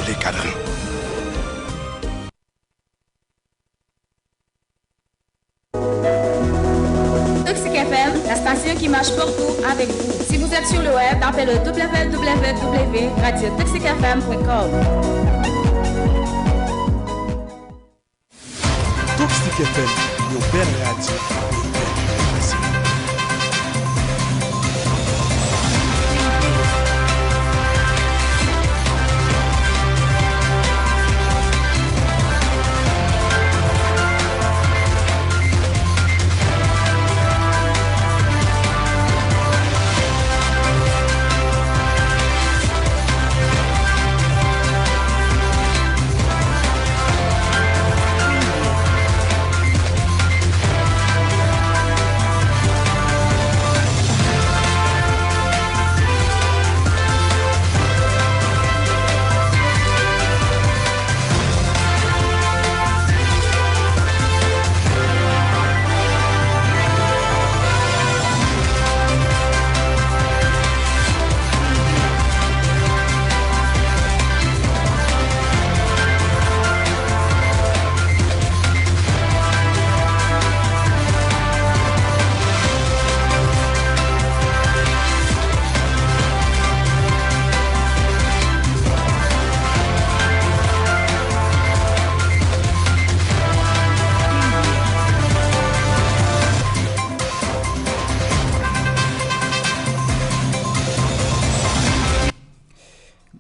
les cadres. Toxic FM, la station qui marche partout avec vous. Si vous êtes sur le web, tapez le www.radiotoxicfm.com. Toxic FM, nos belles radios.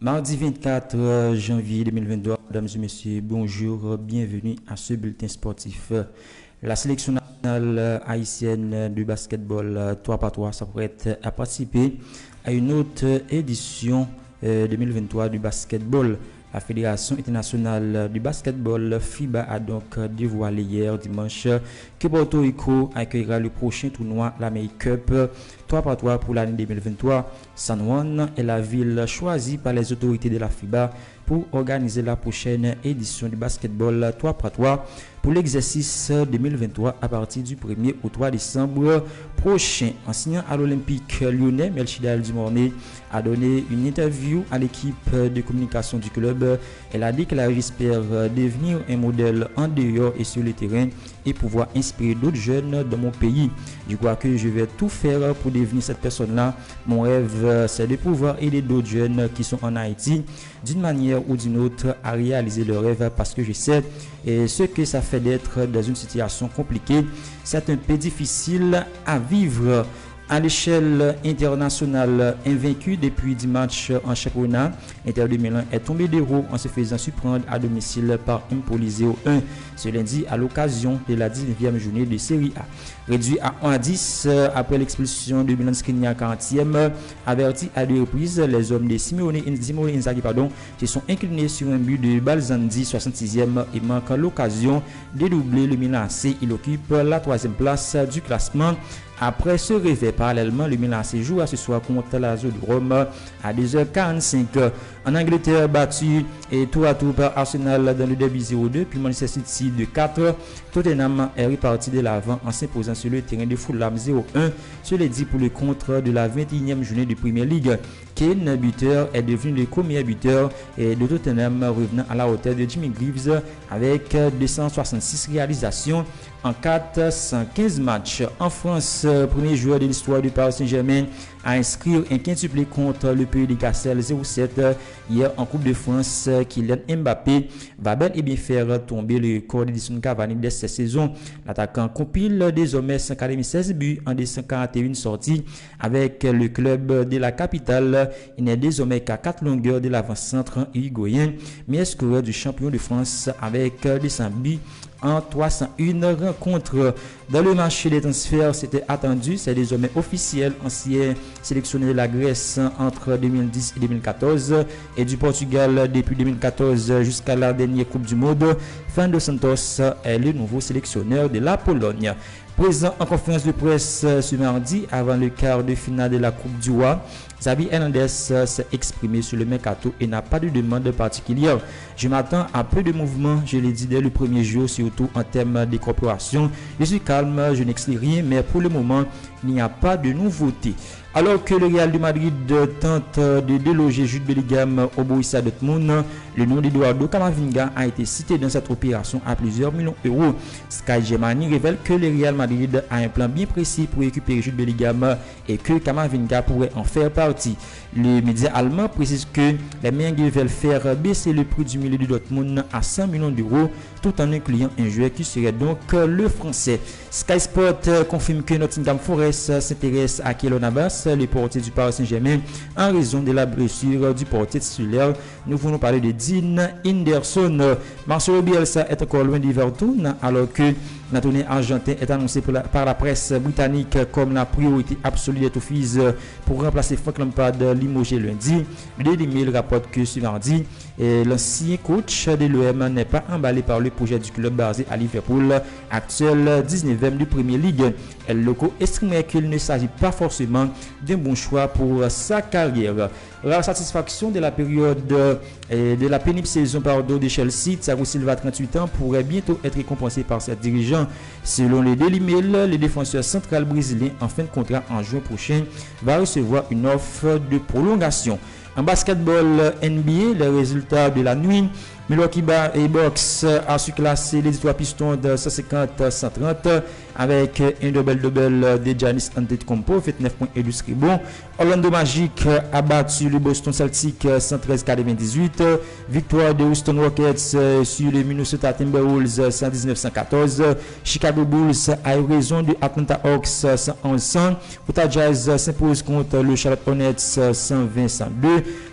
Mardi 24 janvier 2022, mesdames et messieurs, bonjour, bienvenue à ce bulletin sportif. La sélection nationale haïtienne de basketball 3x3 s'apprête à participer à une autre édition 2023 du basketball. La Fédération internationale du basketball FIBA a donc dévoilé hier dimanche que Porto Rico accueillera le prochain tournoi, la May Cup 3x3 pour l'année 2023. San Juan est la ville choisie par les autorités de la FIBA pour organiser la prochaine édition du basketball 3x3 pour l'exercice 2023 à partir du 1er au 3 décembre prochain. Enseignant à l'Olympique lyonnais, Melchidal Dumornay a donné une interview à l'équipe de communication du club. Elle a dit qu'elle espère devenir un modèle en dehors et sur le terrain et pouvoir inspirer d'autres jeunes dans mon pays. Je crois que je vais tout faire pour devenir cette personne-là. Mon rêve, c'est de pouvoir aider d'autres jeunes qui sont en Haïti d'une manière ou d'une autre à réaliser leurs rêves, parce que je sais ce que ça fait d'être dans une situation compliquée. C'est un peu difficile à vivre. À l'échelle internationale, invaincu depuis 10 matchs en championnat, Inter de Milan est tombé de haut en se faisant surprendre à domicile par Empoli 0-1 ce lundi à l'occasion de la 19e journée de Série A. Réduit à 1-10 après l'expulsion de Milan Skriniar 40e, averti à deux reprises, les hommes de Simone Inzaghi se sont inclinés sur un but de Balzandi 66e et manquent l'occasion de doubler le Milan AC. Il occupe la 3e place du classement. Après ce réveil, parallèlement, le Milan AC joue ce soir contre la Lazio de Rome à 2h45. En Angleterre, battu et tour à tour par Arsenal dans le derby 0-2, puis Manchester City de 4. Tottenham est reparti de l'avant en s'imposant sur le terrain de Fulham 0-1. Cela dit pour le contre de la 21e journée de Premier League. Kane, buteur, est devenu le premier buteur de Tottenham, revenant à la hauteur de Jimmy Greaves avec 266 réalisations en 415 matchs. En France, premier joueur de l'histoire du Paris Saint-Germain à inscrire un quintuplé contre le pays de Cassel 0-7 hier en Coupe de France. Kylian Mbappé va bel et bien faire tomber le record d'Edison Cavani de cette saison. L'attaquant compile désormais 196 buts en 241 sorties avec le club de la capitale. Il n'est désormais qu'à 4 longueurs de l'avant-centre uruguayen, meilleur scoreur du champion de France avec 200 buts en 301 rencontres. Dans le marché des transferts, c'était attendu, c'est désormais officiel. Ancien sélectionné de la Grèce entre 2010 et 2014 et du Portugal depuis 2014 jusqu'à la dernière Coupe du Monde, Fernando Santos est le nouveau sélectionneur de la Pologne. Présent en conférence de presse ce mardi avant le quart de finale de la Coupe du Roi, Xavi Hernandez s'est exprimé sur le mercato et n'a pas de demande particulière. Je m'attends à peu de mouvements, je l'ai dit dès le premier jour, surtout en termes de corporation. Je suis calme, je n'exclus rien, mais pour le moment, il n'y a pas de nouveauté. Alors que le Real de Madrid tente de déloger Jude Bellingham au Borussia Dortmund, le nom d'Eduardo Camavinga a été cité dans cette opération à plusieurs millions d'euros. Sky Germany révèle que le Real Madrid a un plan bien précis pour récupérer Jude Bellingham et que Camavinga pourrait en faire partie. Le média allemand précise que les Merengues veulent faire baisser le prix du milieu de Dortmund à 100 millions d'euros tout en incluant un joueur qui serait donc le français. Sky Sport confirme que Nottingham Forest s'intéresse à Keylor Navas, le portier du Paris Saint-Germain, en raison de la blessure du portier titulaire. Nous voulons parler de Dean Henderson. Marcelo Bielsa est encore loin d'Everton alors que l'Antonien argentin est annoncé par la presse britannique comme la priorité absolue des Toffees pour remplacer Frank Lampard limogé lundi. Le Daily Mail rapporte que ce mardi, l'ancien coach de l'OM n'est pas emballé par le projet du club basé à Liverpool, actuel 19e du Premier League. El Loco estimait qu'il ne s'agit pas forcément d'un bon choix pour sa carrière. La satisfaction de la période de la pénible saison de Chelsea, Thiago Silva, 38 ans, pourrait bientôt être récompensé par ses dirigeants. Selon les Daily Mail, le défenseur central brésilien en fin de contrat en juin prochain va recevoir une offre de prolongation. En basketball NBA, les résultats de la nuit, Milwaukee Bucks a surclassé les Detroit Pistons de 150-130 avec un double-double de Giannis Antetokounmpo, 29 points et 12 rebonds. Orlando Magic a battu le Boston Celtics 113-98. Victoire de Houston Rockets sur les Minnesota Timberwolves 119-114. Chicago Bulls a eu raison de Atlanta Hawks 111-100. Utah Jazz s'impose contre le Charlotte Hornets 120-102.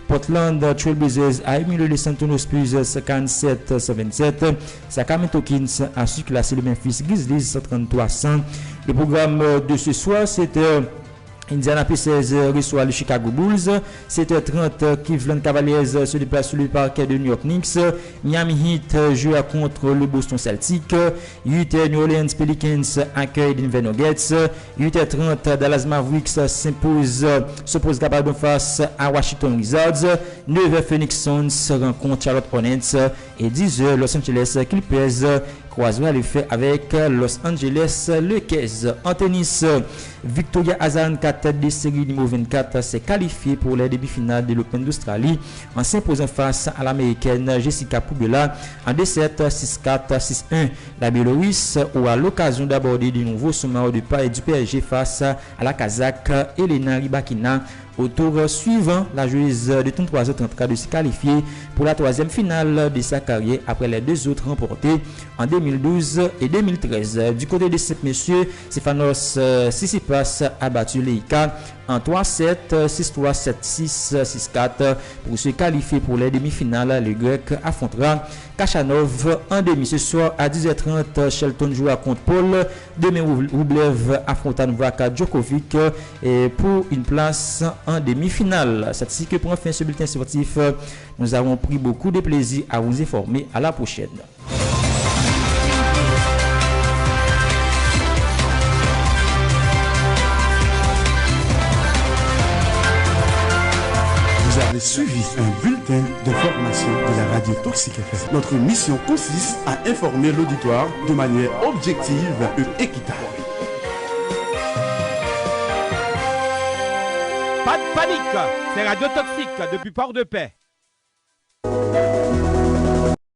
Portland Trail Blazers a éliminé les San Antonio Spurs 57-127. Sacramento Kings a surclassé le Memphis Grizzlies 133-100. Le programme de ce soir, c'était Indiana Pacers reçoit le Chicago Bulls. 7h30, Cleveland Cavaliers se déplace sur le parquet de New York Knicks. Miami Heat joue contre le Boston Celtics. 8h, New Orleans Pelicans accueille Denver Nuggets. 8h30, Dallas Mavericks s'oppose face à Washington Wizards. 9h, Phoenix Suns rencontre Charlotte Hornets. Et 10h, Los Angeles Clippers croisera les faits avec Los Angeles Lakers. En tennis, Victoria Azarenka, tête de série numéro 24, s'est qualifiée pour les demi-finales de l'Open d'Australie en s'imposant face à l'américaine Jessica Pegula en 2-7, 6-4, 6-1. La Biélorusse aura l'occasion d'aborder de nouveaux sommets du PSG face à la Kazakh Elena Rybakina. Au tour suivant, la joueuse de 33 ans tentera de se qualifier pour la troisième finale de sa carrière après les deux autres remportées en 2012 et 2013. Du côté des 7 messieurs, Stefanos Tsitsipas a battu Leïka en 3-7, 6-3, 7-6, 6-4 pour se qualifier pour les demi-finales. Le grec affrontera Kachanov en demi. Ce soir à 10h30, Shelton jouera contre Paul. Demain, Rublev affrontera Novak Djokovic pour une place en demi-finale. C'est ainsi que prend fin ce bulletin sportif. Nous avons pris beaucoup de plaisir à vous informer. À la prochaine. Vous avez suivi un bulletin d'information de la radio Toxic FM. Notre mission consiste à informer l'auditoire de manière objective et équitable. Pas de panique, c'est Radio Toxique depuis Port-de-Paix.